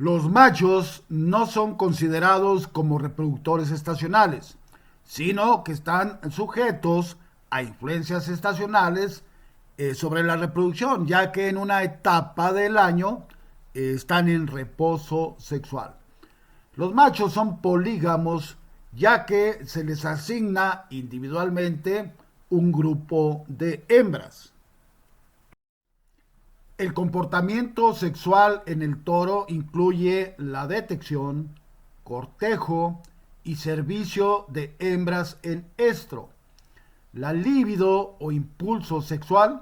Los machos no son considerados como reproductores estacionales, sino que están sujetos a influencias estacionales sobre la reproducción, ya que en una etapa del año están en reposo sexual. Los machos son polígamos, ya que se les asigna individualmente un grupo de hembras. El comportamiento sexual en el toro incluye la detección, cortejo y servicio de hembras en estro. La libido o impulso sexual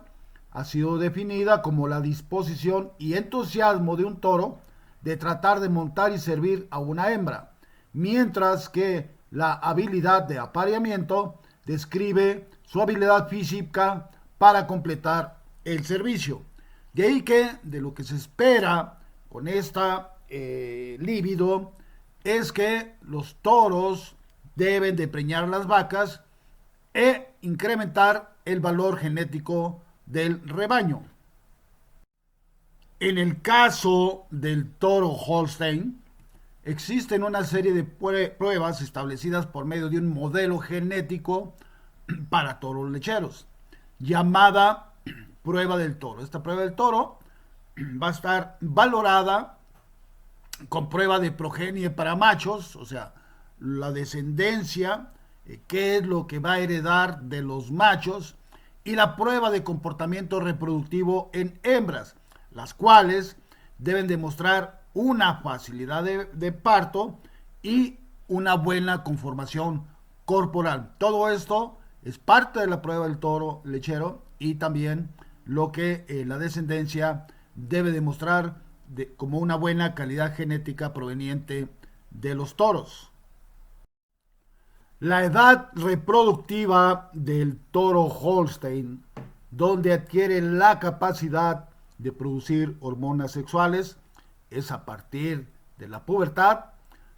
ha sido definida como la disposición y entusiasmo de un toro de tratar de montar y servir a una hembra, mientras que la habilidad de apareamiento describe su habilidad física para completar el servicio. De ahí que de lo que se espera con esta líbido es que los toros deben de preñar las vacas e incrementar el valor genético del rebaño. En el caso del toro Holstein, existen una serie de pruebas establecidas por medio de un modelo genético para toros lecheros, llamada prueba del toro. Esta prueba del toro va a estar valorada con prueba de progenie para machos, o sea, la descendencia, qué es lo que va a heredar de los machos, y la prueba de comportamiento reproductivo en hembras, las cuales deben demostrar una facilidad de parto y una buena conformación corporal. Todo esto es parte de la prueba del toro lechero y también lo que la descendencia debe demostrar como una buena calidad genética proveniente de los toros. La edad reproductiva del toro Holstein, donde adquiere la capacidad de producir hormonas sexuales, es a partir de la pubertad,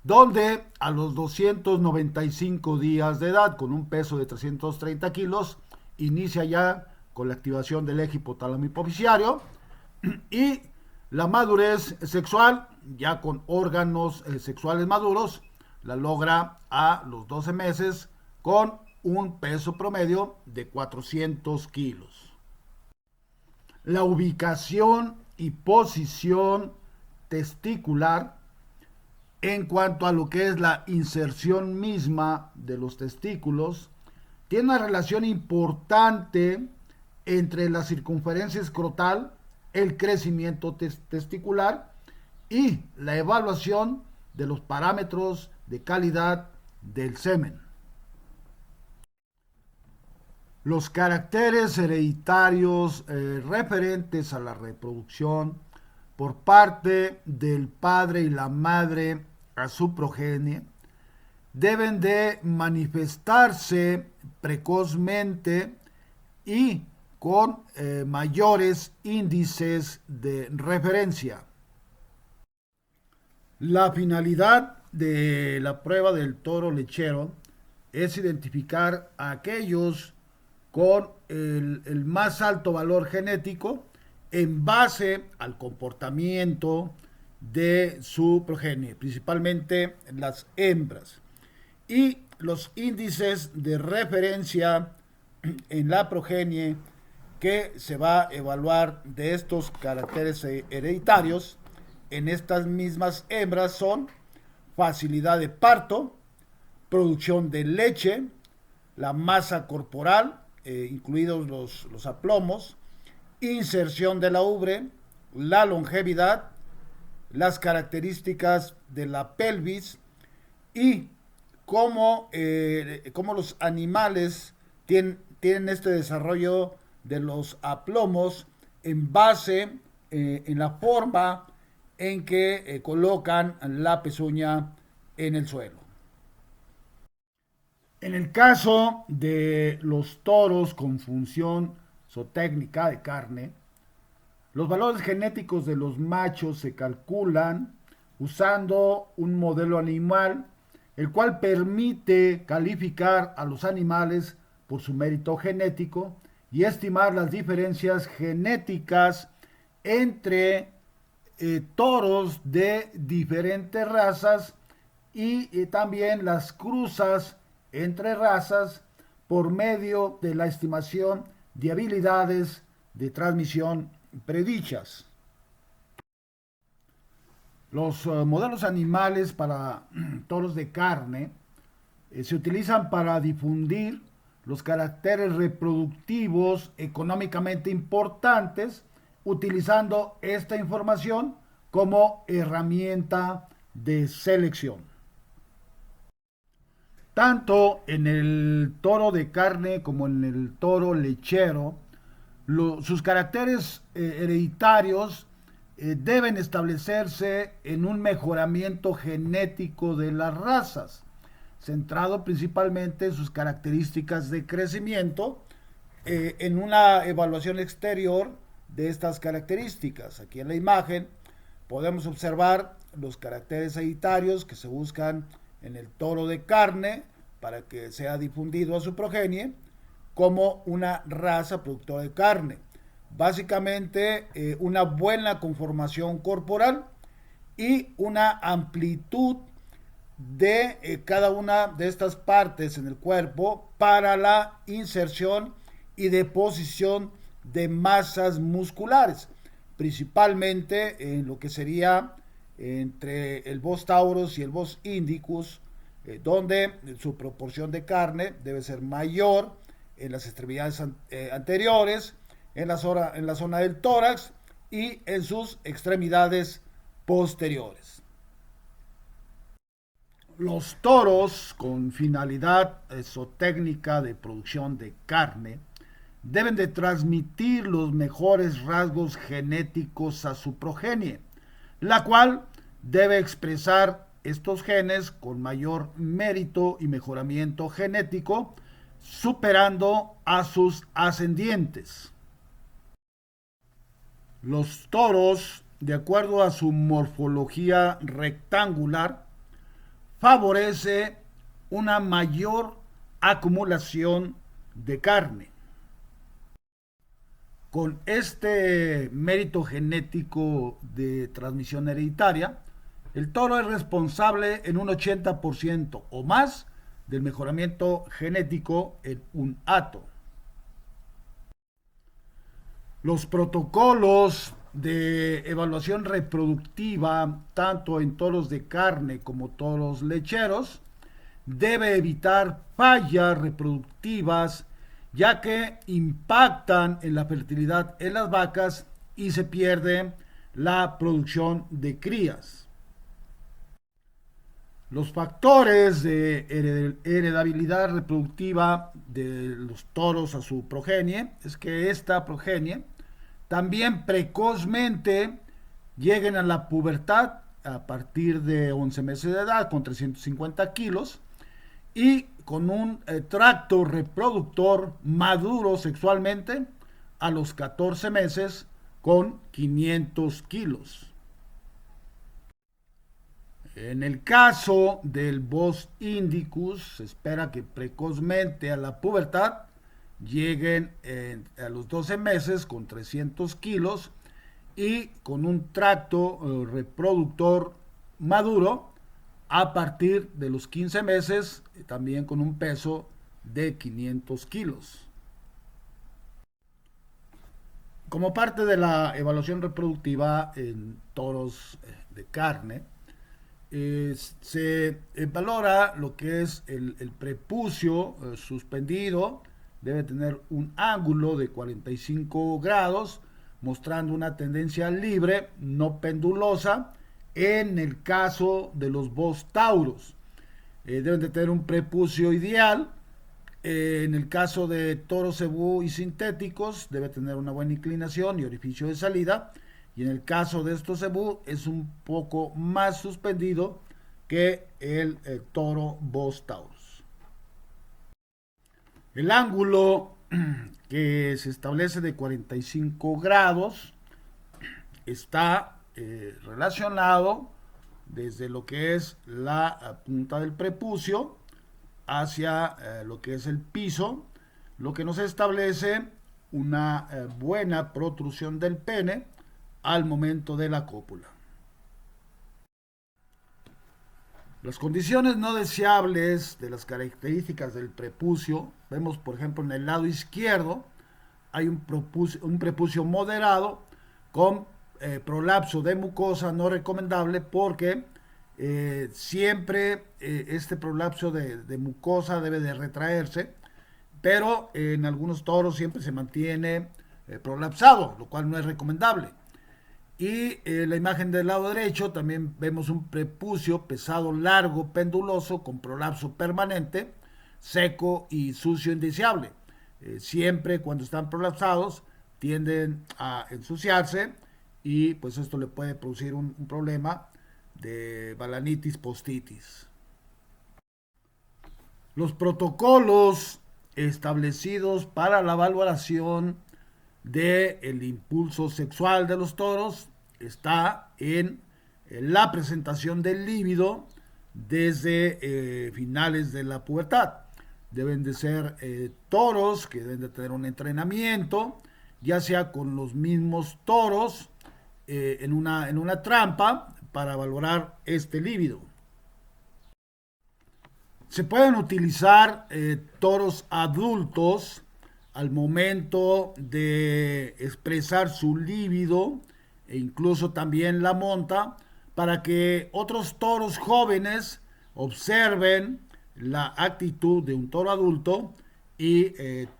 donde a los 295 días de edad, con un peso de 330 kilos, inicia ya con la activación del eje hipotálamo hipoficiario, y la madurez sexual, ya con órganos sexuales maduros, la logra a los 12 meses con un peso promedio de 400 kilos. La ubicación y posición testicular en cuanto a lo que es la inserción misma de los testículos tiene una relación importante entre la circunferencia escrotal, el crecimiento testicular y la evaluación de los parámetros de calidad del semen. Los caracteres hereditarios referentes a la reproducción por parte del padre y la madre a su progenie deben de manifestarse precozmente y con mayores índices de referencia. La finalidad de la prueba del toro lechero es identificar a aquellos con el más alto valor genético en base al comportamiento de su progenie, principalmente las hembras. Y los índices de referencia en la progenie que se va a evaluar de estos caracteres hereditarios en estas mismas hembras son facilidad de parto, producción de leche, la masa corporal, incluidos los aplomos, inserción de la ubre, la longevidad, las características de la pelvis y cómo los animales tienen este desarrollo de los aplomos en base en la forma en que colocan la pezuña en el suelo. En el caso de los toros con función zootécnica de carne, los valores genéticos de los machos se calculan usando un modelo animal, el cual permite calificar a los animales por su mérito genético y estimar las diferencias genéticas entre toros de diferentes razas y también las cruzas entre razas por medio de la estimación de habilidades de transmisión predichas. Los modelos animales para toros de carne se utilizan para difundir los caracteres reproductivos económicamente importantes, utilizando esta información como herramienta de selección. Tanto en el toro de carne como en el toro lechero, sus caracteres hereditarios deben establecerse en un mejoramiento genético de las razas, centrado principalmente en sus características de crecimiento, en una evaluación exterior de estas características. Aquí en la imagen podemos observar los caracteres hereditarios que se buscan en el toro de carne para que sea difundido a su progenie como una raza productora de carne. Básicamente una buena conformación corporal y una amplitud de cada una de estas partes en el cuerpo para la inserción y deposición de masas musculares, principalmente en lo que sería entre el Bos taurus y el Bos indicus, donde su proporción de carne debe ser mayor en las extremidades anteriores, en la zona del tórax y en sus extremidades posteriores. Los toros con finalidad zootécnica de producción de carne deben de transmitir los mejores rasgos genéticos a su progenie, la cual debe expresar estos genes con mayor mérito y mejoramiento genético, superando a sus ascendientes. Los toros, de acuerdo a su morfología rectangular, favorece una mayor acumulación de carne. Con este mérito genético de transmisión hereditaria, el toro es responsable en un 80% o más del mejoramiento genético en un hato. Los protocolos de evaluación reproductiva, tanto en toros de carne como toros lecheros, debe evitar fallas reproductivas, ya que impactan en la fertilidad en las vacas y se pierde la producción de crías. Los factores de heredabilidad reproductiva de los toros a su progenie es que esta progenie también precozmente lleguen a la pubertad a partir de 11 meses de edad con 350 kilos y con un tracto reproductor maduro sexualmente a los 14 meses con 500 kilos. En el caso del Bos indicus, se espera que precozmente a la pubertad lleguen a los 12 meses con 300 kilos y con un tracto reproductor maduro a partir de los 15 meses, también con un peso de 500 kilos. Como parte de la evaluación reproductiva en toros de carne, se valora lo que es el prepucio suspendido. Debe tener un ángulo de 45 grados, mostrando una tendencia libre, no pendulosa, en el caso de los Bos taurus. Deben de tener un prepucio ideal. En el caso de toros cebú y sintéticos, debe tener una buena inclinación y orificio de salida. Y en el caso de estos cebú, es un poco más suspendido que el toro Bos taurus. El ángulo que se establece de 45 grados está relacionado desde lo que es la punta del prepucio hacia lo que es el piso, lo que nos establece una buena protrusión del pene al momento de la cópula. Las condiciones no deseables de las características del prepucio, vemos por ejemplo en el lado izquierdo, hay un prepucio moderado con prolapso de mucosa no recomendable porque siempre este prolapso de mucosa debe de retraerse, pero en algunos toros siempre se mantiene prolapsado, lo cual no es recomendable. Y la imagen del lado derecho también vemos un prepucio pesado, largo, penduloso, con prolapso permanente, seco y sucio indeseable. Siempre cuando están prolapsados tienden a ensuciarse y pues esto le puede producir un problema de balanitis postitis. Los protocolos establecidos para la valoración del impulso sexual de los toros está en la presentación del líbido desde finales de la pubertad. Deben de ser toros que deben de tener un entrenamiento, ya sea con los mismos toros en una trampa para valorar este líbido. Se pueden utilizar toros adultos al momento de expresar su líbido e incluso también la monta para que otros toros jóvenes observen la actitud de un toro adulto y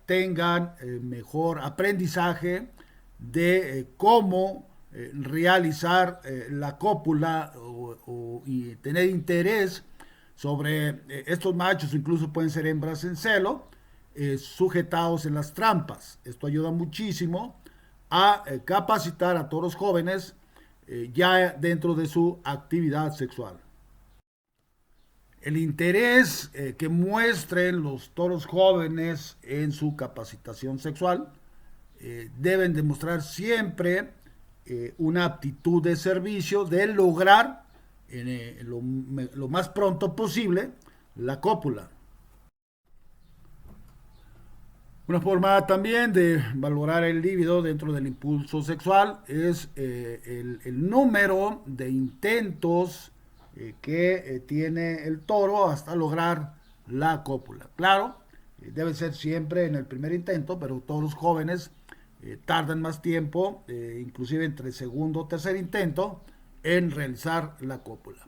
tengan mejor aprendizaje de cómo realizar la cópula y tener interés sobre estos machos, incluso pueden ser hembras en celo, sujetados en las trampas. Esto ayuda muchísimo a capacitar a toros jóvenes ya dentro de su actividad sexual. El interés que muestren los toros jóvenes en su capacitación sexual deben demostrar siempre una aptitud de servicio de lograr lo más pronto posible la cópula. Una forma también de valorar el líbido dentro del impulso sexual es el número de intentos que tiene el toro hasta lograr la cópula. Claro, debe ser siempre en el primer intento, pero toros jóvenes tardan más tiempo, inclusive entre el segundo o tercer intento, en realizar la cópula.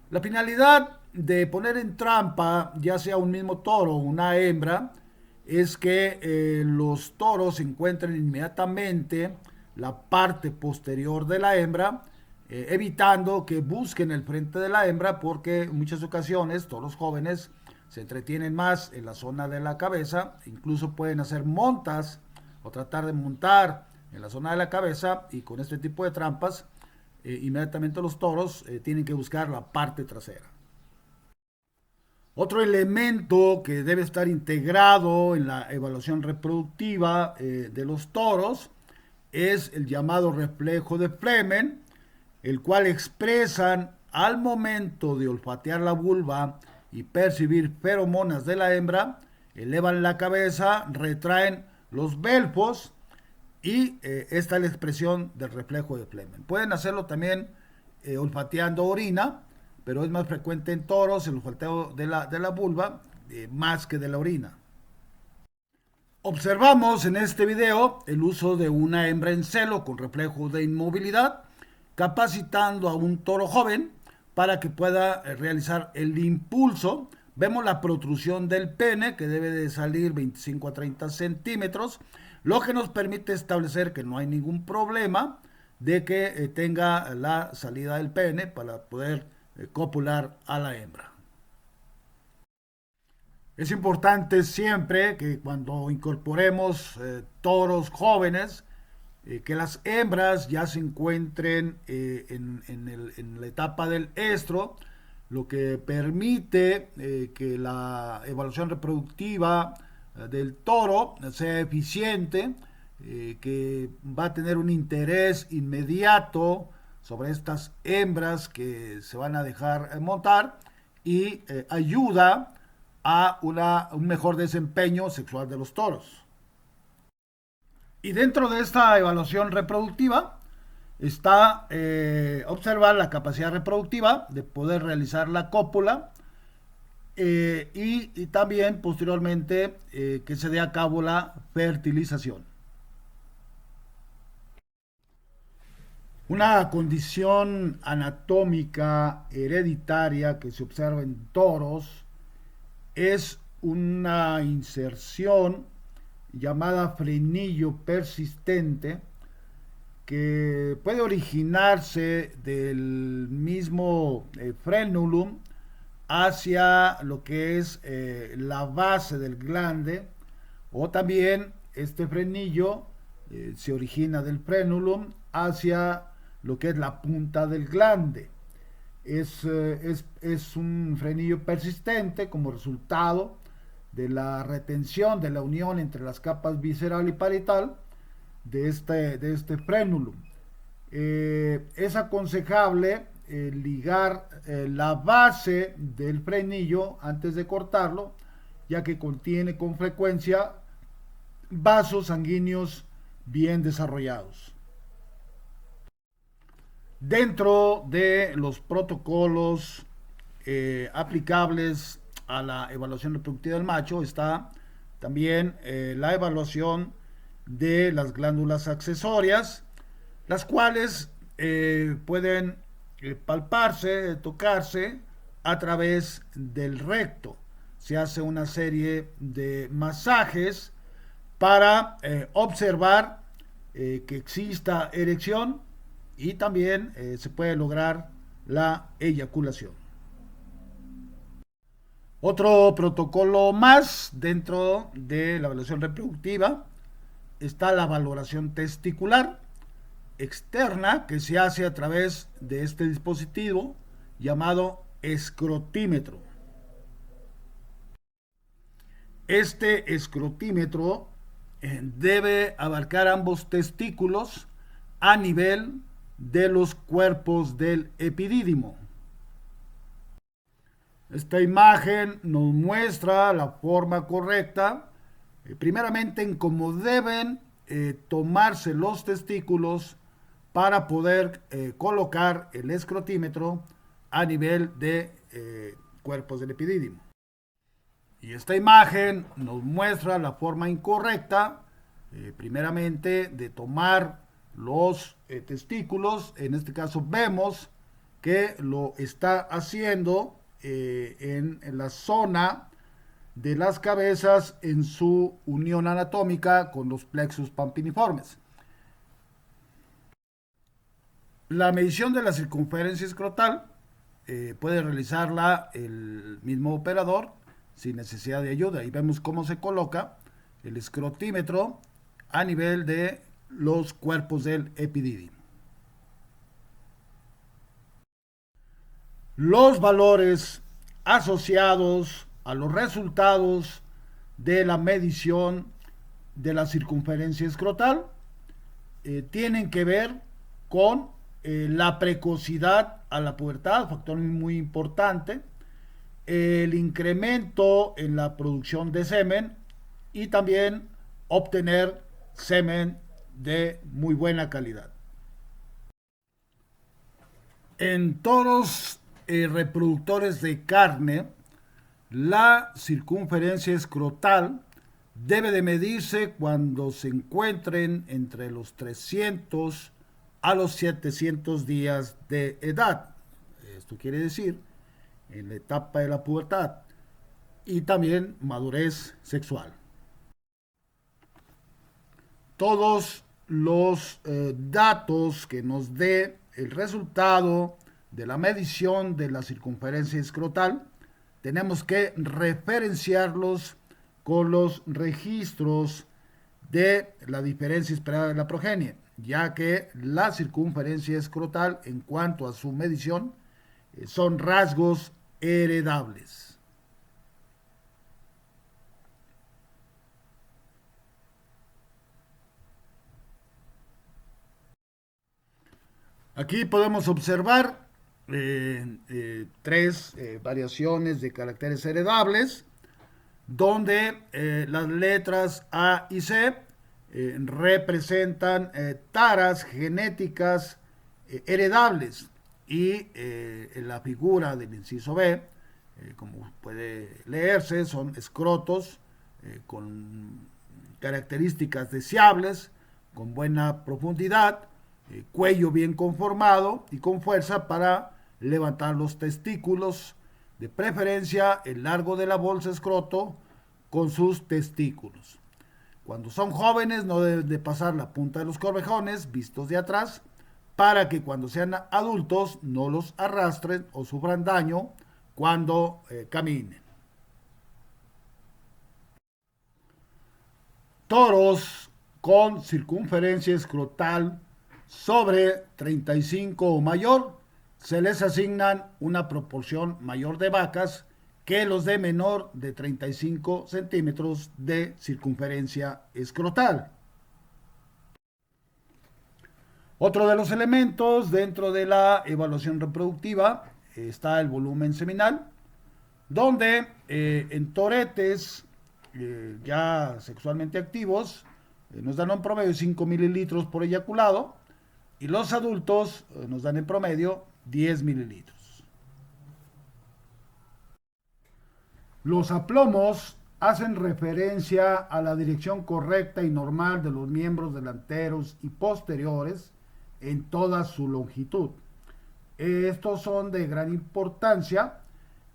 La finalidad de poner en trampa, ya sea un mismo toro o una hembra, es que los toros encuentren inmediatamente la parte posterior de la hembra, evitando que busquen el frente de la hembra, porque en muchas ocasiones toros jóvenes se entretienen más en la zona de la cabeza, incluso pueden hacer montas o tratar de montar en la zona de la cabeza, y con este tipo de trampas inmediatamente los toros tienen que buscar la parte trasera. Otro elemento que debe estar integrado en la evaluación reproductiva de los toros es el llamado reflejo de Flehmen, el cual expresan al momento de olfatear la vulva y percibir feromonas de la hembra, elevan la cabeza, retraen los belfos y esta es la expresión del reflejo de Flehmen. Pueden hacerlo también olfateando orina, pero es más frecuente en toros el olfateo de la vulva más que de la orina. Observamos en este video el uso de una hembra en celo con reflejo de inmovilidad, capacitando a un toro joven para que pueda realizar el impulso. Vemos la protrusión del pene, que debe de salir 25 a 30 centímetros, lo que nos permite establecer que no hay ningún problema de que tenga la salida del pene para poder copular a la hembra. Es importante siempre que cuando incorporemos toros jóvenes, que las hembras ya se encuentren en la etapa del estro, lo que permite que la evaluación reproductiva del toro sea eficiente, que va a tener un interés inmediato sobre estas hembras que se van a dejar montar y ayuda a un mejor desempeño sexual de los toros. Y dentro de esta evaluación reproductiva está observar la capacidad reproductiva de poder realizar la cópula y también posteriormente que se dé a cabo la fertilización. Una condición anatómica hereditaria que se observa en toros es una inserción llamada frenillo persistente que puede originarse del mismo frenulum hacia lo que es la base del glande, o también este frenillo se origina del frenulum hacia lo que es la punta del glande. Es un frenillo persistente como resultado de la retención de la unión entre las capas visceral y parietal de este frenulum. Es aconsejable ligar la base del frenillo antes de cortarlo, ya que contiene con frecuencia vasos sanguíneos bien desarrollados. Dentro de los protocolos aplicables a la evaluación reproductiva del macho está también la evaluación de las glándulas accesorias, las cuales pueden palparse, tocarse a través del recto. Se hace una serie de masajes para observar que exista erección y también se puede lograr la eyaculación. Otro protocolo más dentro de la evaluación reproductiva está la valoración testicular externa, que se hace a través de este dispositivo llamado escrotímetro. Este escrotímetro debe abarcar ambos testículos a nivel de los cuerpos del epidídimo. Esta imagen nos muestra la forma correcta, primeramente en cómo deben tomarse los testículos para poder colocar el escrotímetro a nivel de cuerpos del epidídimo. Y esta imagen nos muestra la forma incorrecta, primeramente de tomar los testículos. En este caso vemos que lo está haciendo en la zona de las cabezas en su unión anatómica con los plexus pampiniformes. La medición de la circunferencia escrotal puede realizarla el mismo operador sin necesidad de ayuda, y vemos cómo se coloca el escrotímetro a nivel de los cuerpos del epidídimo. Los valores asociados a los resultados de la medición de la circunferencia escrotal tienen que ver con la precocidad a la pubertad, factor muy importante, el incremento en la producción de semen y también obtener semen de muy buena calidad. En toros reproductores de carne, la circunferencia escrotal debe de medirse cuando se encuentren entre los 300 a los 700 días de edad. Esto quiere decir en la etapa de la pubertad y también madurez sexual. Todos los datos que nos dé el resultado de la medición de la circunferencia escrotal tenemos que referenciarlos con los registros de la diferencia esperada de la progenie, ya que la circunferencia escrotal en cuanto a su medición son rasgos heredables. Aquí podemos observar tres variaciones de caracteres heredables, donde las letras A y C representan taras genéticas heredables. Y en la figura del inciso B, como puede leerse, son escrotos con características deseables, con buena profundidad, cuello bien conformado y con fuerza para levantar los testículos, de preferencia el largo de la bolsa escroto con sus testículos. Cuando son jóvenes no deben de pasar la punta de los corvejones vistos de atrás, para que cuando sean adultos no los arrastren o sufran daño cuando caminen. Toros con circunferencia escrotal sobre 35 o mayor, se les asignan una proporción mayor de vacas que los de menor de 35 centímetros de circunferencia escrotal. Otro de los elementos dentro de la evaluación reproductiva está el volumen seminal, donde en toretes ya sexualmente activos nos dan un promedio de 5 mililitros por eyaculado, y los adultos nos dan en promedio 10 mililitros. Los aplomos hacen referencia a la dirección correcta y normal de los miembros delanteros y posteriores en toda su longitud. Estos son de gran importancia,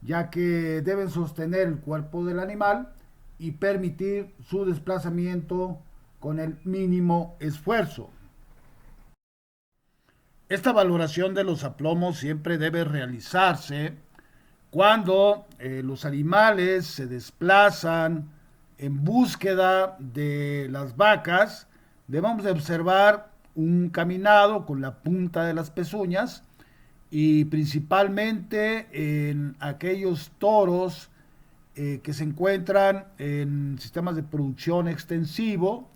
ya que deben sostener el cuerpo del animal y permitir su desplazamiento con el mínimo esfuerzo. Esta valoración de los aplomos siempre debe realizarse cuando los animales se desplazan en búsqueda de las vacas. Debemos de observar un caminado con la punta de las pezuñas, y principalmente en aquellos toros que se encuentran en sistemas de producción extensivo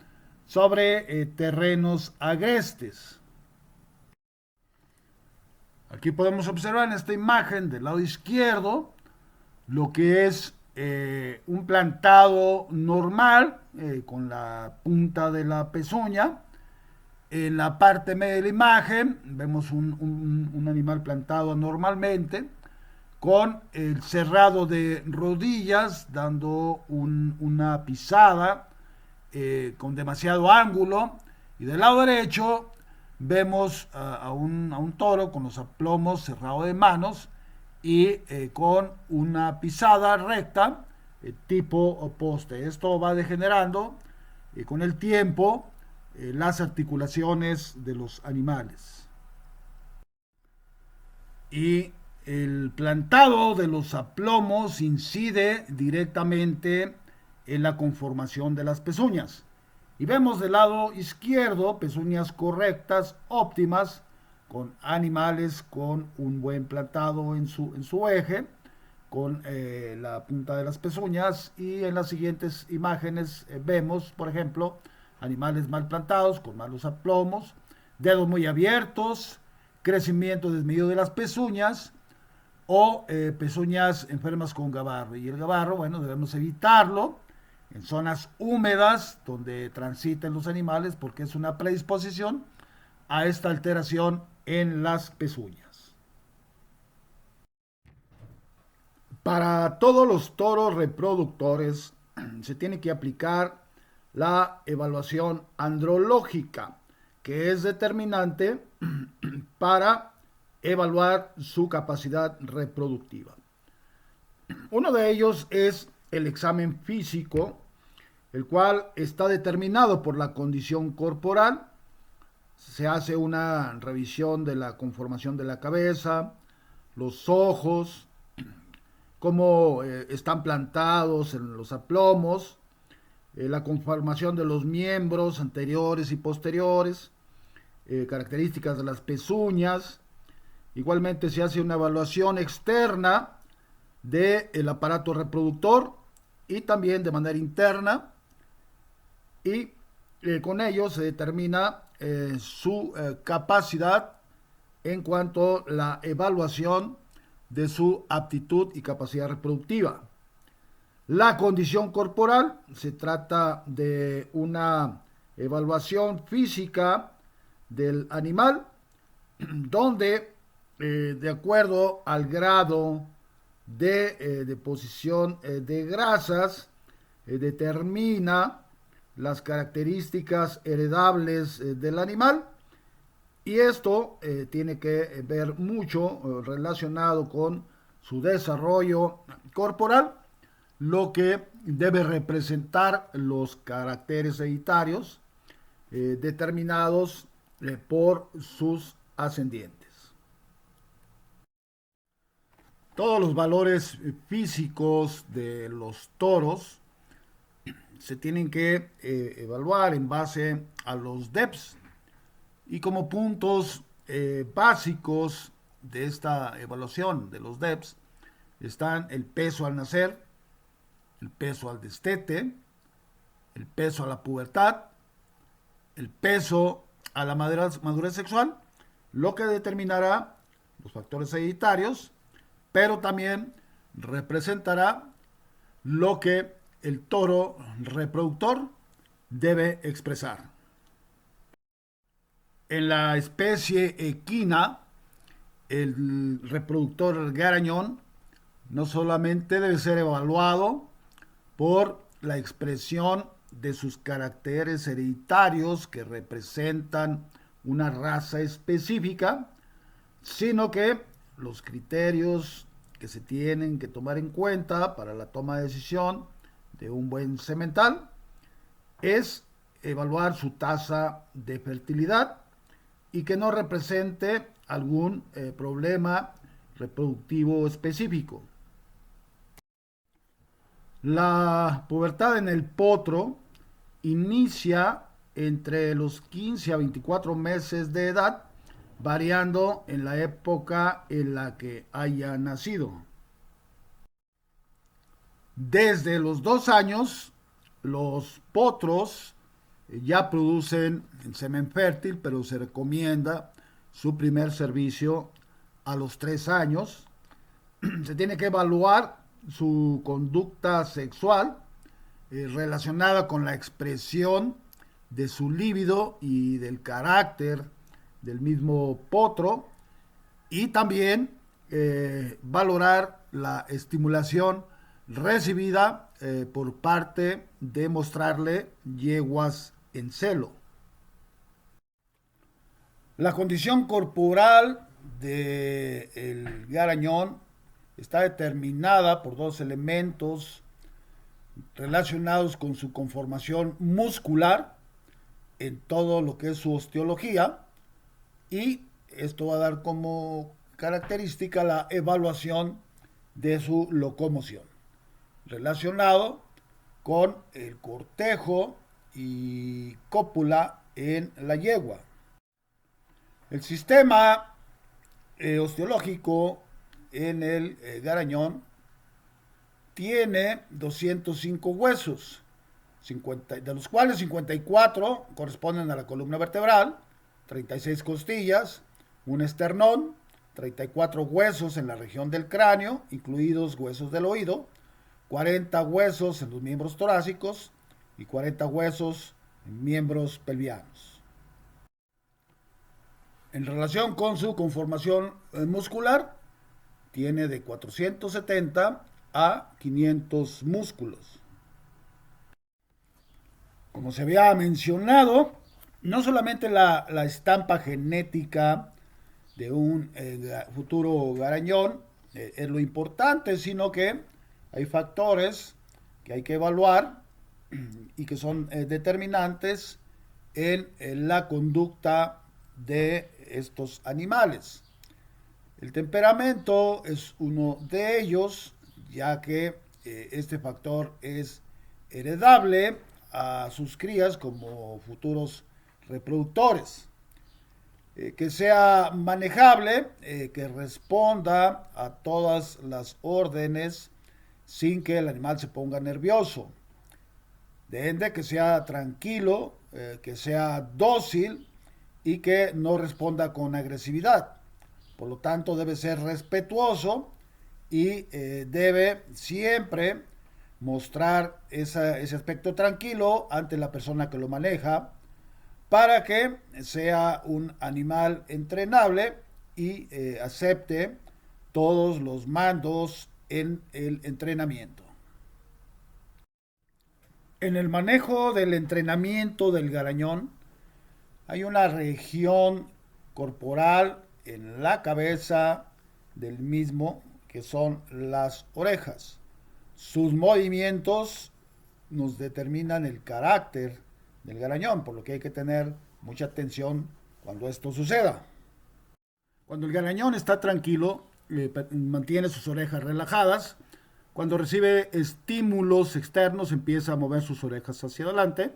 sobre terrenos agrestes. Aquí podemos observar en esta imagen del lado izquierdo lo que es un plantado normal con la punta de la pezuña. En la parte media de la imagen vemos un animal plantado normalmente, con el cerrado de rodillas, dando una pisada con demasiado ángulo. Y del lado derecho vemos a un toro con los aplomos cerrado de manos y con una pisada recta tipo poste. Esto va degenerando con el tiempo las articulaciones de los animales. Y el plantado de los aplomos incide directamente en la conformación de las pezuñas. Y vemos del lado izquierdo pezuñas correctas, óptimas, con animales con un buen plantado en su eje, con la punta de las pezuñas. Y en las siguientes imágenes vemos, por ejemplo, animales mal plantados, con malos aplomos, dedos muy abiertos, crecimiento desmedido de las pezuñas, o pezuñas enfermas con gabarro. Y el gabarro, bueno, debemos evitarlo en zonas húmedas donde transiten los animales, porque es una predisposición a esta alteración en las pezuñas. Para todos los toros reproductores se tiene que aplicar la evaluación andrológica, que es determinante para evaluar su capacidad reproductiva. Uno de ellos es el examen físico, el cual está determinado por la condición corporal. Se hace una revisión de la conformación de la cabeza, los ojos, cómo están plantados en los aplomos, la conformación de los miembros anteriores y posteriores, características de las pezuñas. Igualmente se hace una evaluación externa del aparato reproductor y también de manera interna, y con ello se determina su capacidad en cuanto a la evaluación de su aptitud y capacidad reproductiva. La condición corporal se trata de una evaluación física del animal donde de acuerdo al grado de deposición de grasas, determina las características heredables del animal, y esto tiene que ver mucho relacionado con su desarrollo corporal, lo que debe representar los caracteres hereditarios determinados por sus ascendientes. Todos los valores físicos de los toros se tienen que evaluar en base a los DEPs, y como puntos básicos de esta evaluación de los DEPs están el peso al nacer, el peso al destete, el peso a la pubertad, el peso a la madurez sexual, lo que determinará los factores hereditarios, pero también representará lo que el toro reproductor debe expresar. En la especie equina, el reproductor garañón no solamente debe ser evaluado por la expresión de sus caracteres hereditarios que representan una raza específica, sino que los criterios que se tienen que tomar en cuenta para la toma de decisión de un buen semental es evaluar su tasa de fertilidad y que no represente algún problema reproductivo específico. La pubertad en el potro inicia entre los 15 a 24 meses de edad, variando en la época en la que haya nacido. Desde los 2 años, los potros ya producen semen fértil, pero se recomienda su primer servicio a los 3 años. Se tiene que evaluar su conducta sexual relacionada con la expresión de su líbido y del carácter del mismo potro, y también valorar la estimulación recibida por parte de mostrarle yeguas en celo. La condición corporal del garañón está determinada por dos elementos relacionados con su conformación muscular en todo lo que es su osteología, y esto va a dar como característica la evaluación de su locomoción, relacionado con el cortejo y cópula en la yegua. El sistema osteológico en el garañón tiene 205 huesos, de los cuales 54 corresponden a la columna vertebral, 36 costillas, un esternón, 34 huesos en la región del cráneo, incluidos huesos del oído, 40 huesos en los miembros torácicos y 40 huesos en miembros pelvianos. En relación con su conformación muscular, tiene de 470 a 500 músculos. Como se había mencionado, no solamente la estampa genética de un futuro garañón es lo importante, sino que hay factores que hay que evaluar y que son determinantes en la conducta de estos animales. El temperamento es uno de ellos, ya que este factor es heredable a sus crías como futuros reproductores. Que sea manejable, que responda a todas las órdenes sin que el animal se ponga nervioso. Debe que sea tranquilo, que sea dócil y que no responda con agresividad. Por lo tanto, debe ser respetuoso y debe siempre mostrar ese aspecto tranquilo ante la persona que lo maneja, para que sea un animal entrenable y acepte todos los mandos en el entrenamiento. En el manejo del entrenamiento del garañón hay una región corporal en la cabeza del mismo que son las orejas. Sus movimientos nos determinan el carácter del garañón, por lo que hay que tener mucha atención cuando esto suceda. Cuando el garañón está tranquilo, mantiene sus orejas relajadas. Cuando recibe estímulos externos, empieza a mover sus orejas hacia adelante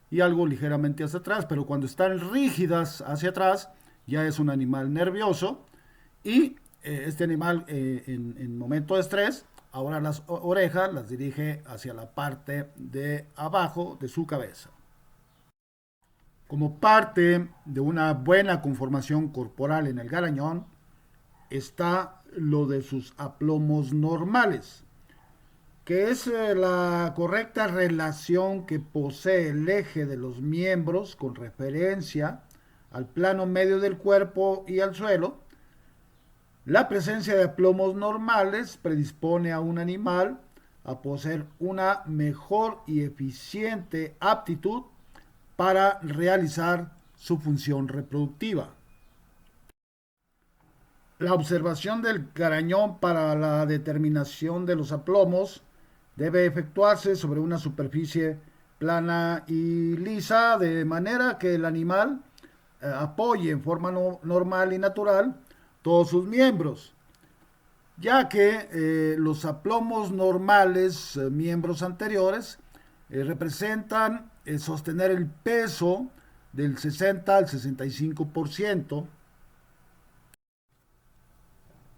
y algo ligeramente hacia atrás, pero cuando están rígidas hacia atrás, ya es un animal nervioso y este animal en momento de estrés, ahora las orejas las dirige hacia la parte de abajo de su cabeza. Como parte de una buena conformación corporal en el garañón está lo de sus aplomos normales, que es la correcta relación que posee el eje de los miembros con referencia al plano medio del cuerpo y al suelo. La presencia de aplomos normales predispone a un animal a poseer una mejor y eficiente aptitud para realizar su función reproductiva. La observación del garañón para la determinación de los aplomos debe efectuarse sobre una superficie plana y lisa, de manera que el animal apoye en forma normal y natural todos sus miembros, ya que los aplomos normales, miembros anteriores, representan sostener el peso del 60 al 65%.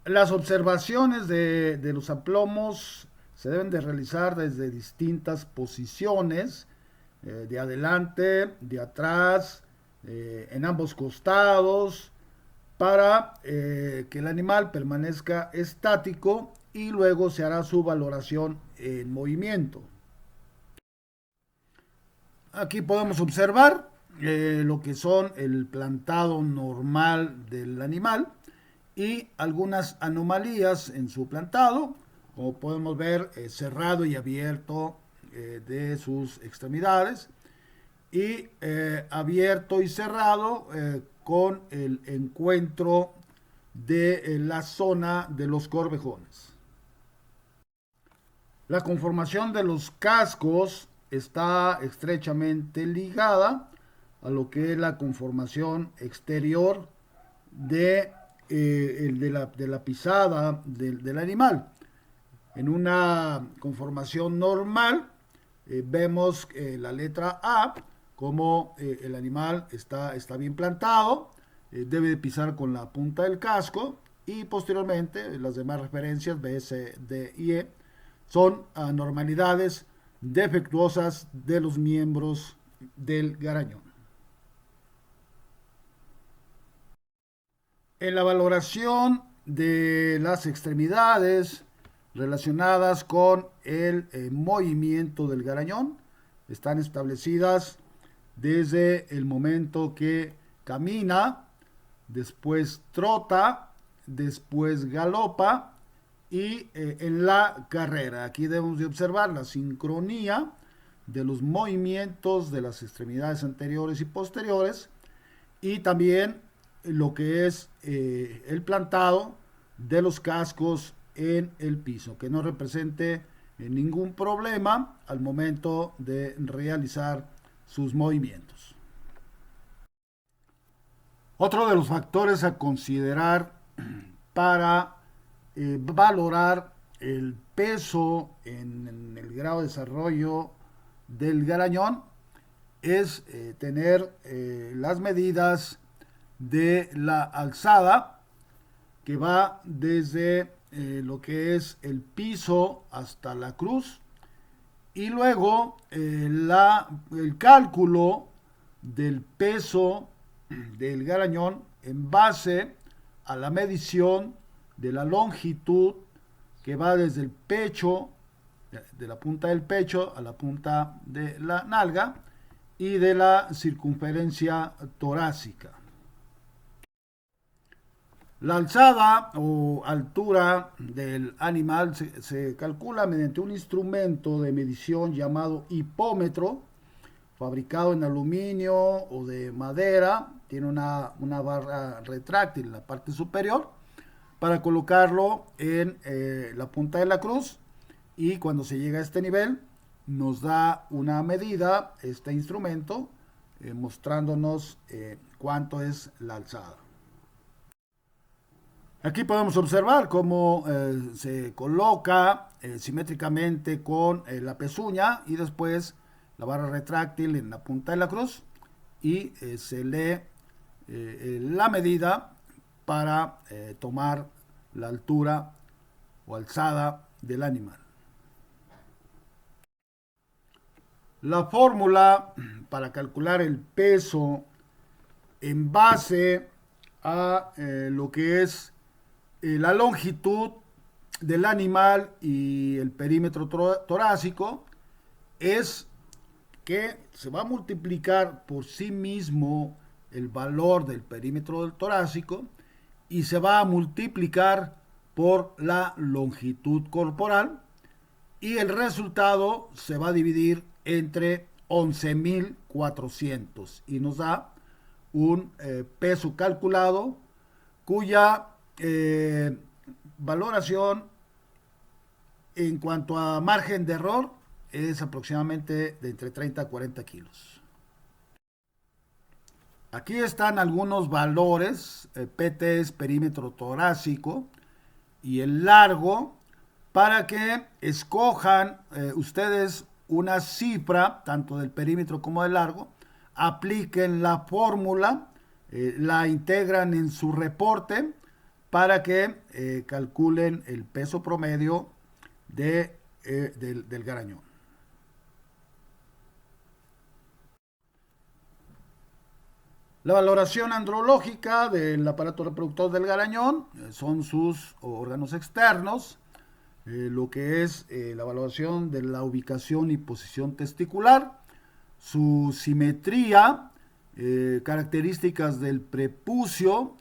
Las observaciones de los aplomos se deben de realizar desde distintas posiciones, de adelante, de atrás, en ambos costados, para que el animal permanezca estático y luego se hará su valoración en movimiento. Aquí podemos observar lo que son el plantado normal del animal y algunas anomalías en su plantado, como podemos ver, cerrado y abierto de sus extremidades y abierto y cerrado con el encuentro de la zona de los corvejones. La conformación de los cascos está estrechamente ligada a lo que es la conformación exterior de la pisada del animal. En una conformación normal vemos la letra A como el animal está bien plantado, debe de pisar con la punta del casco y posteriormente las demás referencias B, C, D y E son anormalidades defectuosas de los miembros del garañón. En la valoración de las extremidades relacionadas con el movimiento del garañón están establecidas desde el momento que camina, después trota, después galopa y en la carrera. Aquí debemos de observar la sincronía de los movimientos de las extremidades anteriores y posteriores y también lo que es el plantado de los cascos en el piso, que no represente ningún problema al momento de realizar sus movimientos. Otro de los factores a considerar para valorar el peso en el grado de desarrollo del garañón es tener las medidas de la alzada, que va desde lo que es el piso hasta la cruz, y luego el cálculo del peso del garañón en base a la medición de la longitud que va desde el pecho, de la punta del pecho a la punta de la nalga, y de la circunferencia torácica. La alzada o altura del animal se calcula mediante un instrumento de medición llamado hipómetro, fabricado en aluminio o de madera. Tiene una barra retráctil en la parte superior para colocarlo en la punta de la cruz, y cuando se llega a este nivel nos da una medida este instrumento, mostrándonos cuánto es la alzada. Aquí podemos observar cómo se coloca simétricamente con la pezuña y después la barra retráctil en la punta de la cruz, y se lee la medida para tomar la altura o alzada del animal. La fórmula para calcular el peso en base a lo que es la longitud del animal y el perímetro torácico es que se va a multiplicar por sí mismo el valor del perímetro del torácico y se va a multiplicar por la longitud corporal, y el resultado se va a dividir entre 11.400 y nos da un peso calculado cuya valoración en cuanto a margen de error es aproximadamente de entre 30 a 40 kilos. Aquí están algunos valores. PT es perímetro torácico y el largo, para que escojan ustedes una cifra tanto del perímetro como del largo, apliquen la fórmula, la integran en su reporte para que calculen el peso promedio del garañón. La valoración andrológica del aparato reproductor del garañón son sus órganos externos, lo que es la valoración de la ubicación y posición testicular, su simetría, características del prepucio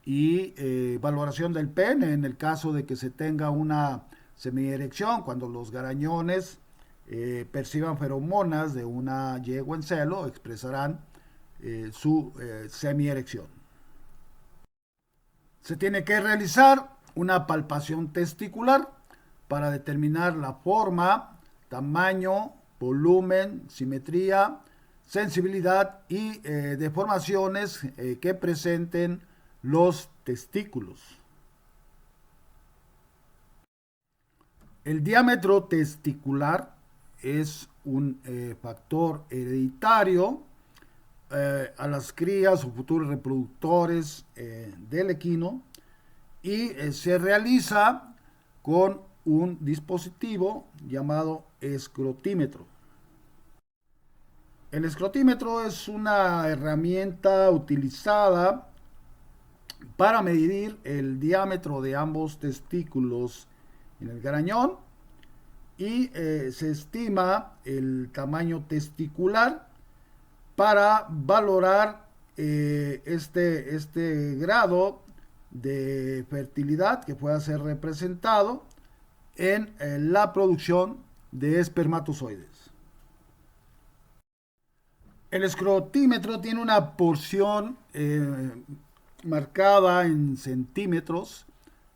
y valoración del pene en el caso de que se tenga una semierección, cuando los garañones perciban feromonas de una yegua en celo, expresarán su semierección. Se tiene que realizar una palpación testicular para determinar la forma, tamaño, volumen, simetría, sensibilidad y deformaciones que presenten los testículos. El diámetro testicular es un factor hereditario a las crías o futuros reproductores del equino, y se realiza con un dispositivo llamado escrotímetro. El escrotímetro es una herramienta utilizada para medir el diámetro de ambos testículos en el garañón, y se estima el tamaño testicular para valorar este grado de fertilidad que pueda ser representado en la producción de espermatozoides. El escrotímetro tiene una porción marcada en centímetros,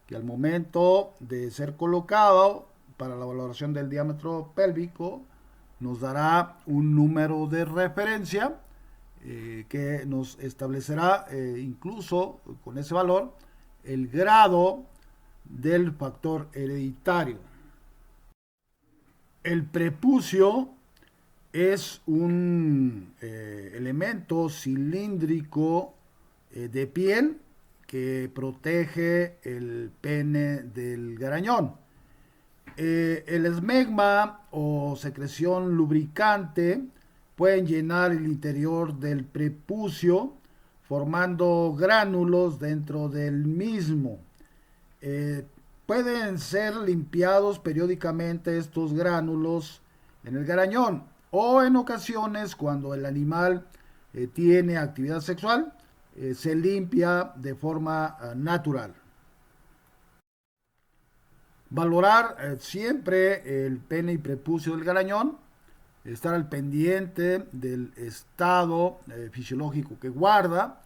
que al momento de ser colocado para la valoración del diámetro pélvico nos dará un número de referencia que nos establecerá incluso con ese valor el grado del factor hereditario. El prepucio es un elemento cilíndrico de piel que protege el pene del garañón. El esmegma o secreción lubricante pueden llenar el interior del prepucio formando gránulos dentro del mismo. Pueden ser limpiados periódicamente estos gránulos en el garañón, o en ocasiones cuando el animal tiene actividad sexual, se limpia de forma natural. Valorar siempre el pene y prepucio del garañón, estar al pendiente del estado fisiológico que guarda,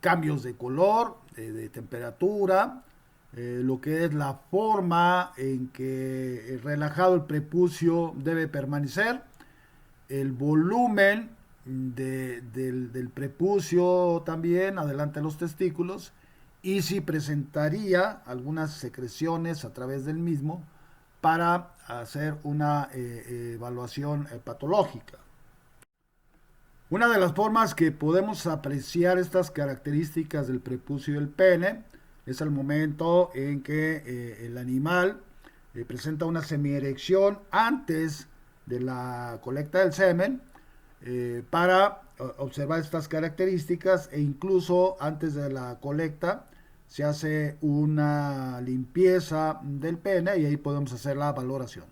cambios de color, de temperatura, lo que es la forma en que relajado el prepucio debe permanecer, el volumen del prepucio también, adelante de los testículos, y si presentaría algunas secreciones a través del mismo para hacer una evaluación patológica. Una de las formas que podemos apreciar estas características del prepucio y el pene es al momento en que el animal presenta una semierección antes de la colecta del semen, para observar estas características, e incluso antes de la colecta se hace una limpieza del pene y ahí podemos hacer la valoración.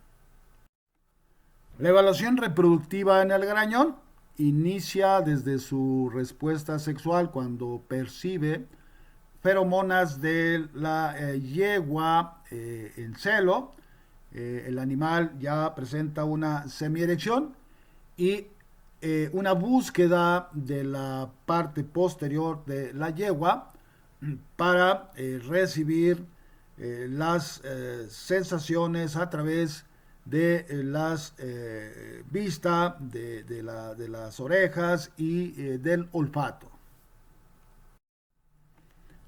La evaluación reproductiva en el garañón inicia desde su respuesta sexual cuando percibe feromonas de la yegua en celo. El animal ya presenta una semierección y una búsqueda de la parte posterior de la yegua para recibir las sensaciones a través de las vista, de las orejas y del olfato.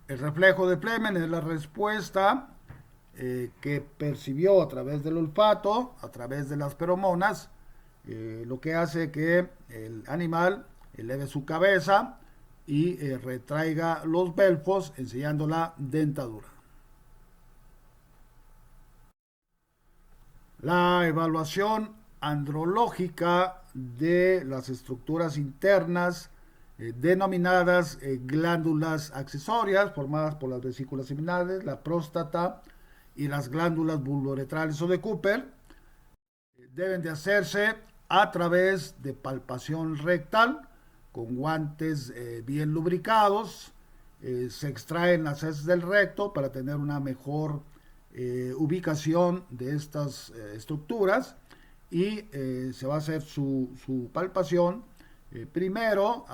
El reflejo de Flemen es la respuesta que percibió a través del olfato, a través de las feromonas, lo que hace que el animal eleve su cabeza y retraiga los belfos, enseñando la dentadura. La evaluación andrológica de las estructuras internas denominadas glándulas accesorias, formadas por las vesículas seminales, la próstata y las glándulas vulvoretrales o de Cooper, deben de hacerse a través de palpación rectal con guantes bien lubricados. Se extraen las heces del recto para tener una mejor ubicación de estas estructuras, y se va a hacer su palpación. Primero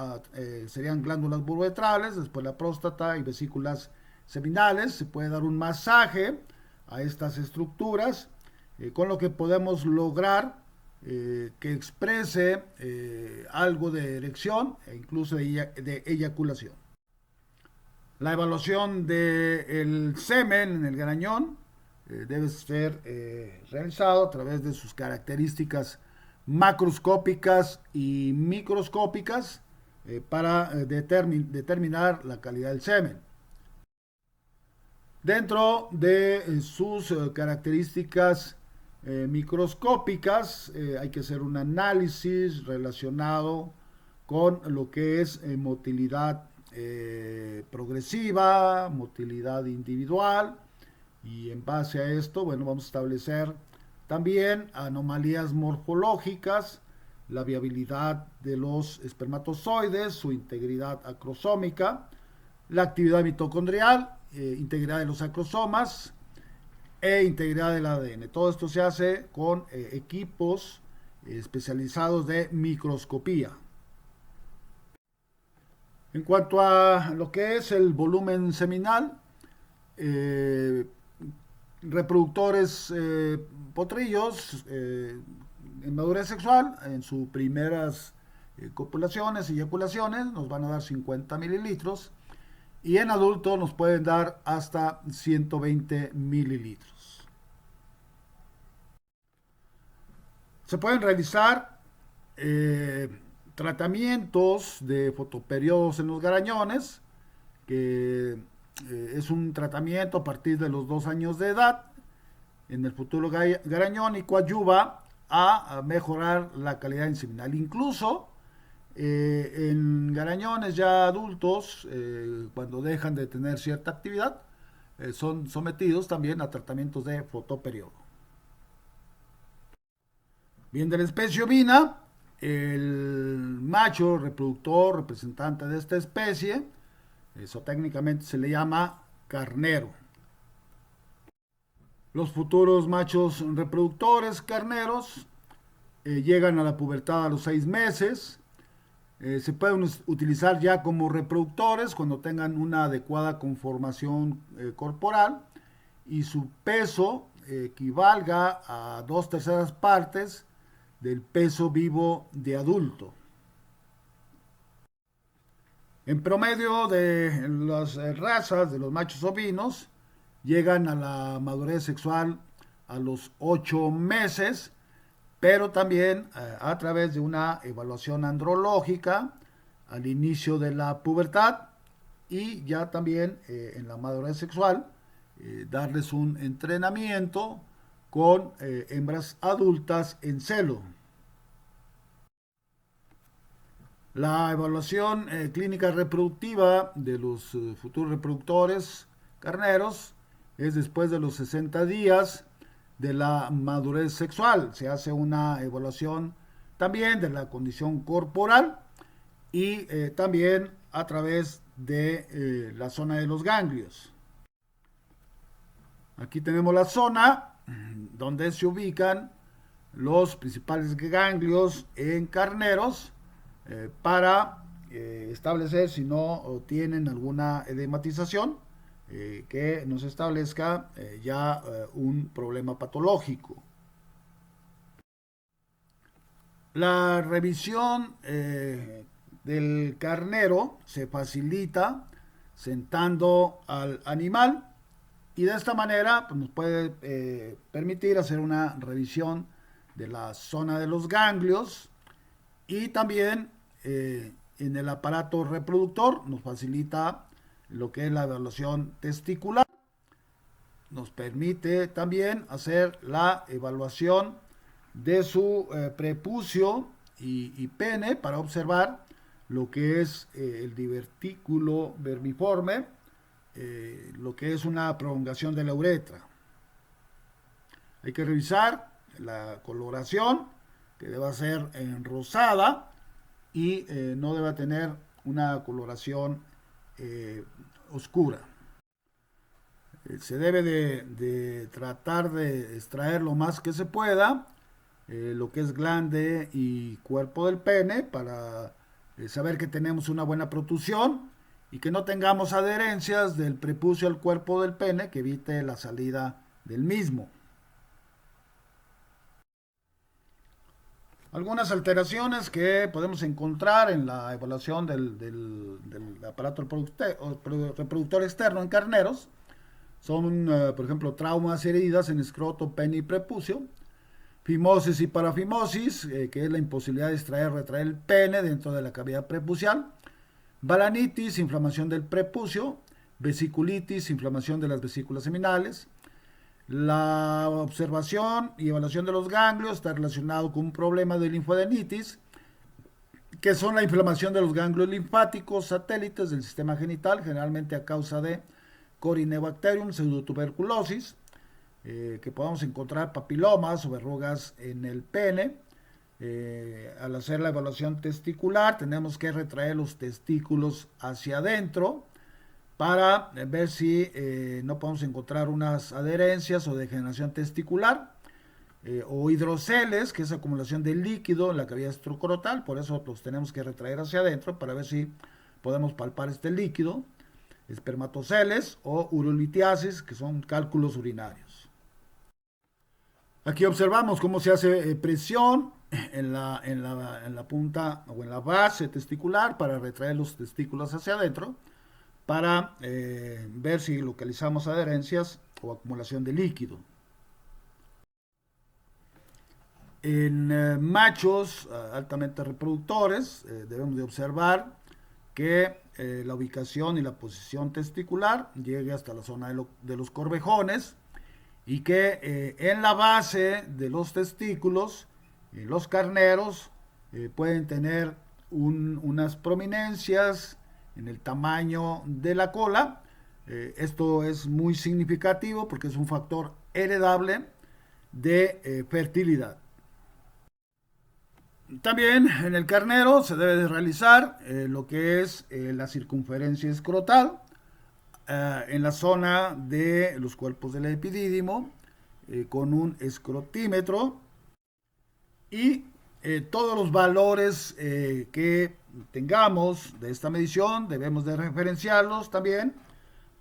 serían glándulas vulvoretrales, después la próstata y vesículas seminales. Se puede dar un masaje a estas estructuras, con lo que podemos lograr que exprese algo de erección e incluso de eyaculación. La evaluación del semen en el garañón debe ser realizado a través de sus características macroscópicas y microscópicas para determinar la calidad del semen. Dentro de sus características microscópicas hay que hacer un análisis relacionado con lo que es motilidad progresiva, motilidad individual, y en base a esto, bueno, vamos a establecer también anomalías morfológicas, la viabilidad de los espermatozoides, su integridad acrosómica, la actividad mitocondrial, integridad de los acrosomas e integridad del ADN. Todo esto se hace con equipos especializados de microscopía. En cuanto a lo que es el volumen seminal, reproductores potrillos en madurez sexual, en sus primeras copulaciones y eyaculaciones, nos van a dar 50 mililitros, y en adultos nos pueden dar hasta 120 mililitros. Se pueden realizar tratamientos de fotoperiodos en los garañones, que es un tratamiento a partir de los 2 años de edad en el futuro garañón, y coadyuva a mejorar la calidad inseminal. Incluso en garañones ya adultos, cuando dejan de tener cierta actividad, son sometidos también a tratamientos de fotoperiodo. Bien, de la especie ovina, el macho reproductor representante de esta especie, eso técnicamente se le llama carnero. Los futuros machos reproductores carneros llegan a la pubertad a los 6 meses. Se pueden utilizar ya como reproductores cuando tengan una adecuada conformación corporal y su peso equivalga a 2/3 partes del peso vivo de adulto. En promedio de las razas de los machos ovinos llegan a la madurez sexual a los 8 meses, pero también a través de una evaluación andrológica al inicio de la pubertad y ya también en la madurez sexual darles un entrenamiento con hembras adultas en celo. La evaluación clínica reproductiva de los futuros reproductores carneros es después de los 60 días de la madurez sexual. Se hace una evaluación también de la condición corporal y también a través de la zona de los ganglios. Aquí tenemos la zona donde se ubican los principales ganglios en carneros para establecer si no tienen alguna edematización que nos establezca ya un problema patológico. La revisión del carnero se facilita sentando al animal y de esta manera pues, nos puede permitir hacer una revisión de la zona de los ganglios y también en el aparato reproductor nos facilita lo que es la evaluación testicular. Nos permite también hacer la evaluación de su prepucio y pene para observar lo que es el divertículo vermiforme, lo que es una prolongación de la uretra. Hay que revisar la coloración, que deba ser en rosada y no debe tener una coloración oscura. Se debe de tratar de extraer lo más que se pueda lo que es glande y cuerpo del pene para saber que tenemos una buena protrusión y que no tengamos adherencias del prepucio al cuerpo del pene que evite la salida del mismo. Algunas alteraciones que podemos encontrar en la evaluación del aparato reproductor externo en carneros son, por ejemplo, traumas, heridas en escroto, pene y prepucio, fimosis y parafimosis, que es la imposibilidad de extraer o retraer el pene dentro de la cavidad prepucial, balanitis, inflamación del prepucio, vesiculitis, inflamación de las vesículas seminales. La observación y evaluación de los ganglios está relacionado con un problema de linfadenitis, que son la inflamación de los ganglios linfáticos satélites del sistema genital, generalmente a causa de Corynebacterium, pseudotuberculosis, que podamos encontrar papilomas o verrugas en el pene. Al hacer la evaluación testicular, tenemos que retraer los testículos hacia adentro para ver si no podemos encontrar unas adherencias o degeneración testicular o hidroceles, que es acumulación de líquido en la cavidad estrocrotal. Por eso los tenemos que retraer hacia adentro para ver si podemos palpar este líquido. Espermatoceles o urolitiasis, que son cálculos urinarios. Aquí observamos cómo se hace presión en la punta o en la base testicular para retraer los testículos hacia adentro, para ver si localizamos adherencias o acumulación de líquido. En machos altamente reproductores debemos de observar que la ubicación y la posición testicular llegue hasta la zona de los corvejones y que en la base de los testículos los carneros pueden tener unas prominencias en el tamaño de la cola. Esto es muy significativo porque es un factor heredable de fertilidad. También en el carnero se debe de realizar lo que es la circunferencia escrotal en la zona de los cuerpos del epidídimo con un escrotímetro y todos los valores que tengamos de esta medición debemos de referenciarlos también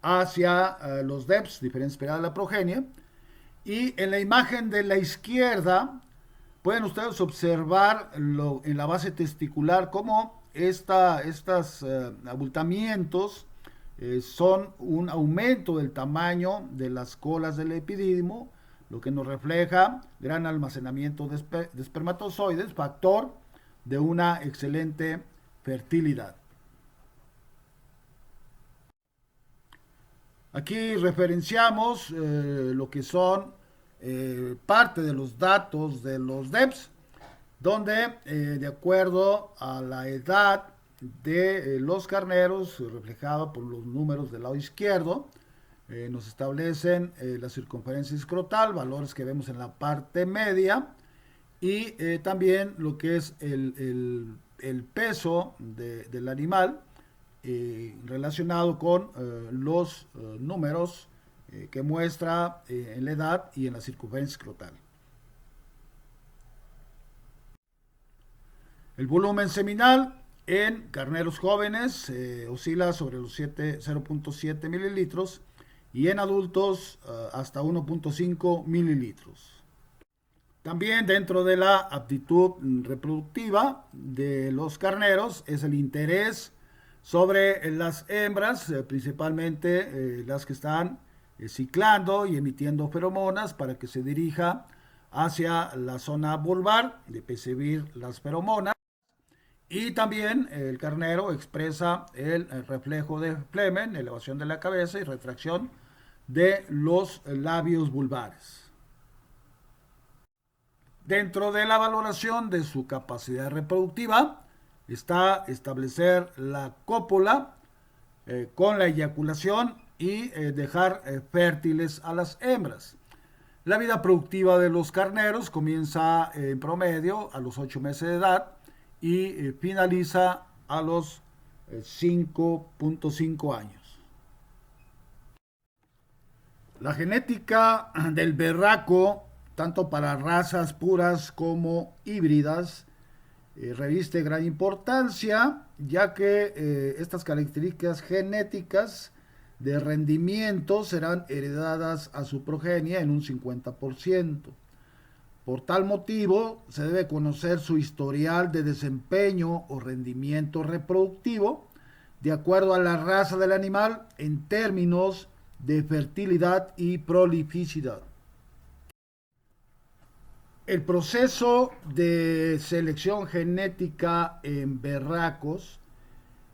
hacia los DEPs, diferencia esperada de la progenie. Y en la imagen de la izquierda pueden ustedes observar en la base testicular cómo estos abultamientos son un aumento del tamaño de las colas del epidídimo, lo que nos refleja gran almacenamiento de espermatozoides, factor de una excelente fertilidad. Aquí referenciamos lo que son parte de los datos de los DEPs, donde de acuerdo a la edad de los carneros, reflejado por los números del lado izquierdo, nos establecen la circunferencia escrotal, valores que vemos en la parte media, y también lo que es el peso del animal relacionado con los números que muestra en la edad y en la circunferencia escrotal. El volumen seminal en carneros jóvenes oscila sobre los 0.7 mililitros y en adultos hasta 1.5 mililitros. También dentro de la aptitud reproductiva de los carneros es el interés sobre las hembras, principalmente las que están ciclando y emitiendo feromonas para que se dirija hacia la zona vulvar de percibir las feromonas. Y también el carnero expresa el reflejo de flemen, elevación de la cabeza y retracción de los labios vulvares. Dentro de la valoración de su capacidad reproductiva está establecer la cópula con la eyaculación y dejar fértiles a las hembras. La vida productiva de los carneros comienza en promedio a los 8 meses de edad y finaliza a los 5.5 años. La genética del berraco, tanto para razas puras como híbridas, reviste gran importancia, ya que estas características genéticas de rendimiento serán heredadas a su progenie en un 50%. Por tal motivo, se debe conocer su historial de desempeño o rendimiento reproductivo de acuerdo a la raza del animal en términos de fertilidad y prolificidad. El proceso de selección genética en berracos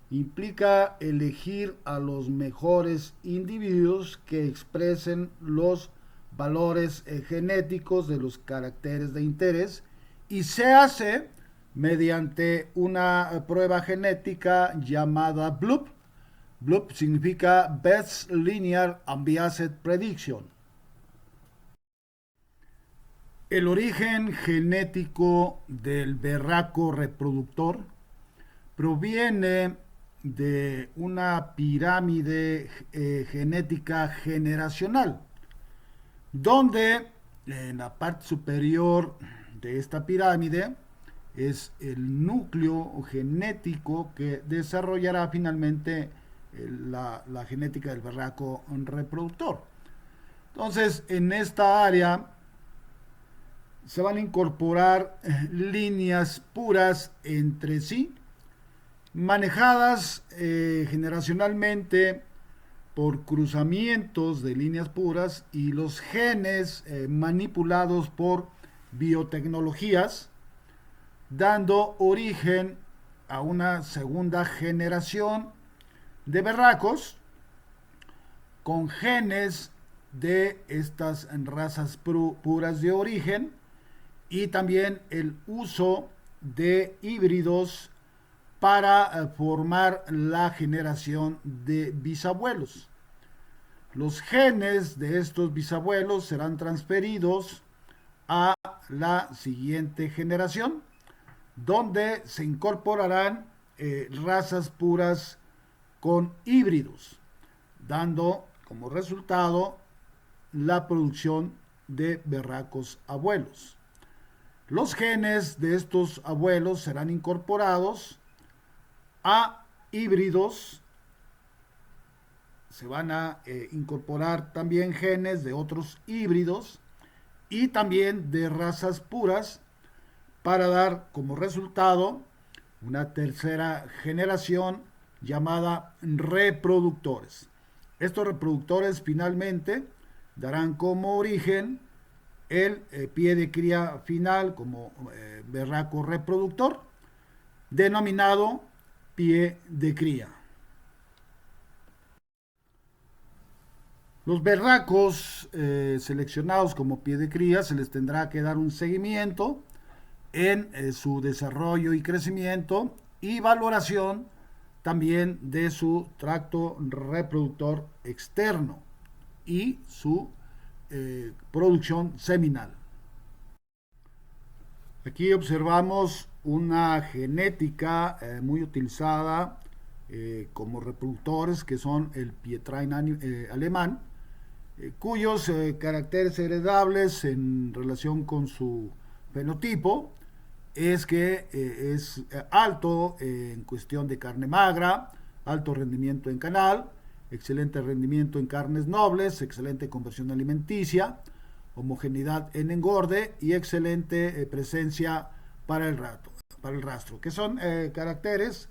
implica elegir a los mejores individuos que expresen los valores genéticos de los caracteres de interés y se hace mediante una prueba genética llamada BLUP. BLUP significa Best Linear Unbiased Prediction. El origen genético del berraco reproductor proviene de una pirámide genética generacional, donde en la parte superior de esta pirámide es el núcleo genético que desarrollará finalmente la genética del berraco reproductor. Entonces, en esta área se van a incorporar líneas puras entre sí, manejadas generacionalmente por cruzamientos de líneas puras y los genes manipulados por biotecnologías, dando origen a una segunda generación de berracos con genes de estas razas puras de origen y también el uso de híbridos para formar la generación de bisabuelos. Los genes de estos bisabuelos serán transferidos a la siguiente generación, donde se incorporarán razas puras con híbridos, dando como resultado la producción de berracos abuelos. Los genes de estos abuelos serán incorporados a híbridos. Se van a incorporar también genes de otros híbridos y también de razas puras para dar como resultado una tercera generación llamada reproductores. Estos reproductores finalmente darán como origen el pie de cría final como berraco reproductor, denominado pie de cría. Los berracos seleccionados como pie de cría se les tendrá que dar un seguimiento en su desarrollo y crecimiento y valoración también de su tracto reproductor externo y su producción seminal. Aquí observamos una genética muy utilizada como reproductores, que son el Pietrain alemán, cuyos caracteres heredables en relación con su fenotipo es que es alto en cuestión de carne magra, alto rendimiento en canal, excelente rendimiento en carnes nobles, excelente conversión alimenticia, homogeneidad en engorde y excelente presencia para el rastro, que son caracteres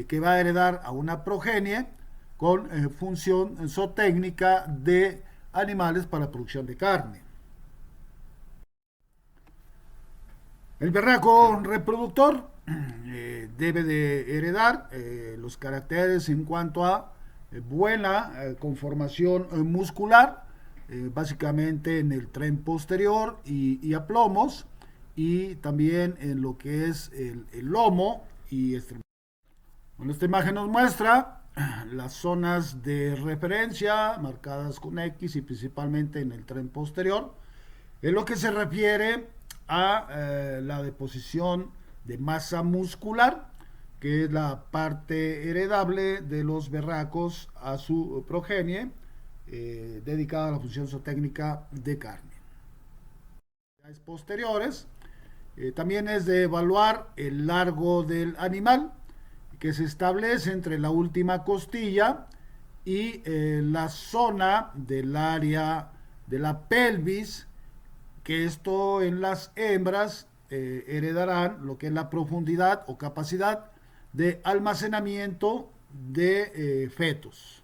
que va a heredar a una progenie con función zootécnica de animales para la producción de carne. El berraco reproductor debe de heredar los caracteres en cuanto a buena conformación muscular, básicamente en el tren posterior y aplomos, y también en lo que es el lomo y extremidades. Bueno, esta imagen nos muestra las zonas de referencia marcadas con X y principalmente en el tren posterior, en lo que se refiere a la deposición de masa muscular, que es la parte heredable de los berracos a su progenie, dedicada a la función zootécnica de carne. Posteriores, también es de evaluar el largo del animal, que se establece entre la última costilla y la zona del área de la pelvis, que esto en las hembras heredarán lo que es la profundidad o capacidad de almacenamiento de fetos.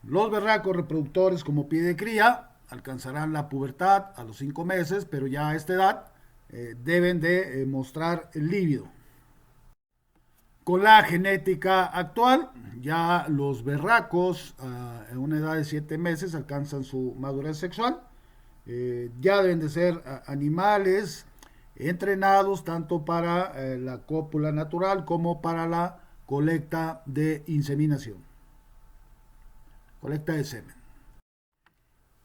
Los berracos reproductores como pie de cría alcanzarán la pubertad a los 5 meses, pero ya a esta edad deben de mostrar el líbido. Con la genética actual, ya los berracos a una edad de 7 meses alcanzan su madurez sexual. Ya deben de ser animales entrenados tanto para la cópula natural como para la colecta de inseminación, colecta de semen.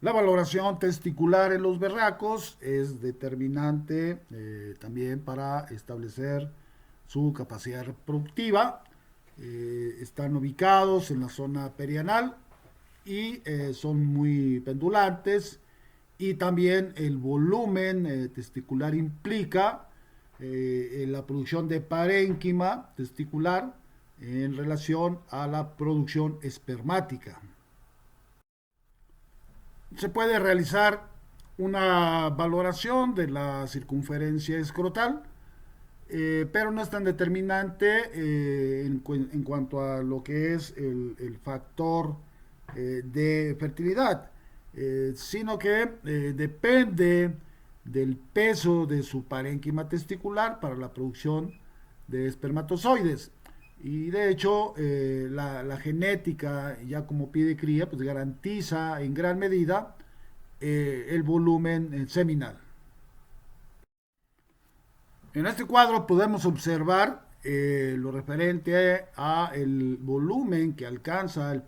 La valoración testicular en los berracos es determinante también para establecer su capacidad reproductiva. Están ubicados en la zona perianal y son muy pendulantes, y también el volumen testicular implica la producción de parénquima testicular en relación a la producción espermática. Se puede realizar una valoración de la circunferencia escrotal, pero no es tan determinante en cuanto a lo que es el factor de fertilidad, sino que depende del peso de su parénquima testicular para la producción de espermatozoides. Y de hecho la genética, ya como pie de cría, pues garantiza en gran medida el volumen seminal. En este cuadro podemos observar lo referente a el volumen que alcanza el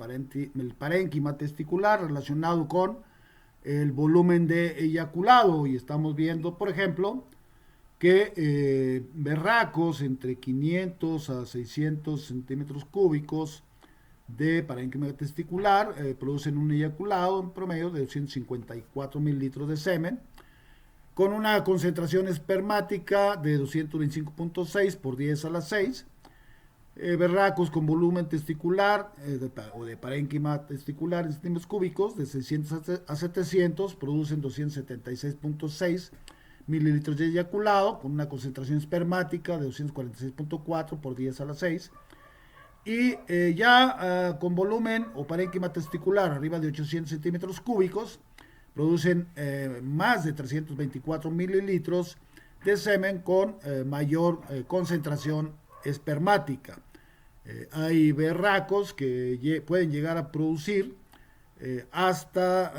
parénquima testicular relacionado con el volumen de eyaculado, y estamos viendo, por ejemplo, que berracos entre 500 a 600 centímetros cúbicos de parénquima testicular producen un eyaculado en promedio de 254 mililitros de semen, con una concentración espermática de 225.6 por 10 a la 6. Berracos con volumen testicular o de parénquima testicular en centímetros cúbicos de 600 a 700 producen 276.6 mililitros de eyaculado con una concentración espermática de 246.4 por 10 a la 6. Y con volumen o parénquima testicular arriba de 800 centímetros cúbicos producen más de 324 mililitros de semen con mayor concentración espermática. Hay berracos que pueden llegar a producir hasta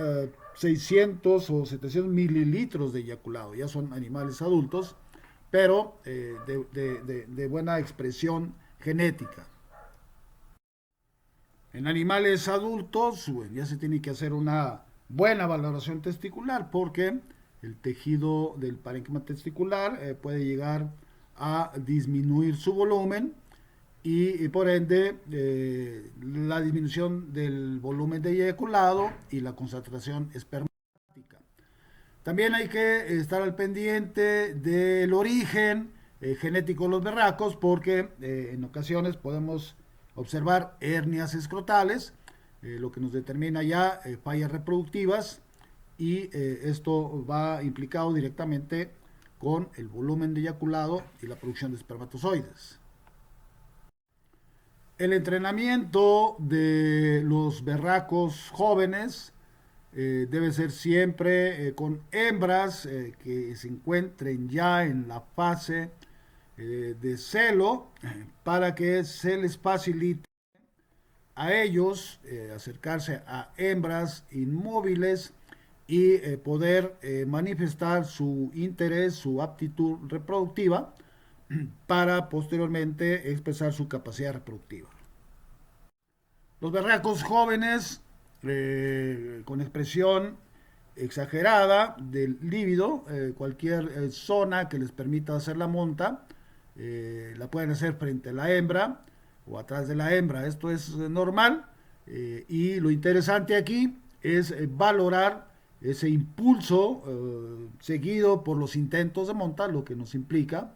600 o 700 mililitros de eyaculado. Ya son animales adultos, pero de buena expresión genética. En animales adultos, bueno, ya se tiene que hacer una buena valoración testicular porque el tejido del parénquima testicular puede llegar a disminuir su volumen y por ende la disminución del volumen de eyaculado y la concentración espermática. También hay que estar al pendiente del origen genético de los berracos porque en ocasiones podemos observar hernias escrotales, lo que nos determina ya fallas reproductivas y esto va implicado directamente con el volumen de eyaculado y la producción de espermatozoides. El entrenamiento de los berracos jóvenes debe ser siempre con hembras que se encuentren ya en la fase de celo para que se les facilite a ellos acercarse a hembras inmóviles y poder manifestar su interés, su aptitud reproductiva para posteriormente expresar su capacidad reproductiva. Los berracos jóvenes con expresión exagerada del líbido, cualquier zona que les permita hacer la monta, la pueden hacer frente a la hembra o atrás de la hembra. Esto es normal y lo interesante aquí es valorar ese impulso seguido por los intentos de monta, lo que nos implica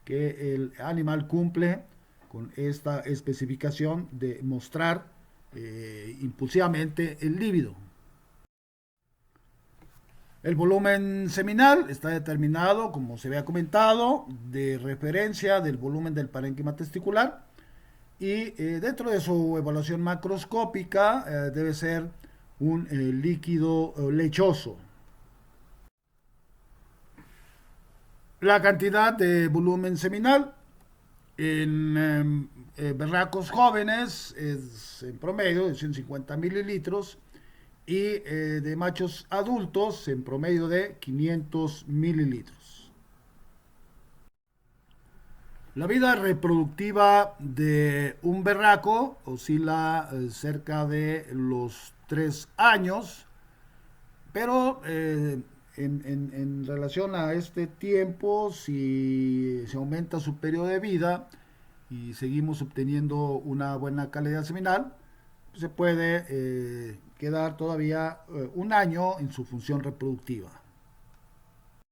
que el animal cumple con esta especificación de mostrar impulsivamente el líbido. El volumen seminal está determinado, como se había comentado, de referencia del volumen del parénquima testicular y dentro de su evaluación macroscópica debe ser un líquido lechoso. La cantidad de volumen seminal en berracos jóvenes es en promedio de 150 mililitros y de machos adultos en promedio de 500 mililitros. La vida reproductiva de un berraco oscila cerca de los 3 años, pero en relación a este tiempo, si se aumenta su periodo de vida y seguimos obteniendo una buena calidad seminal, se puede quedar todavía un año en su función reproductiva.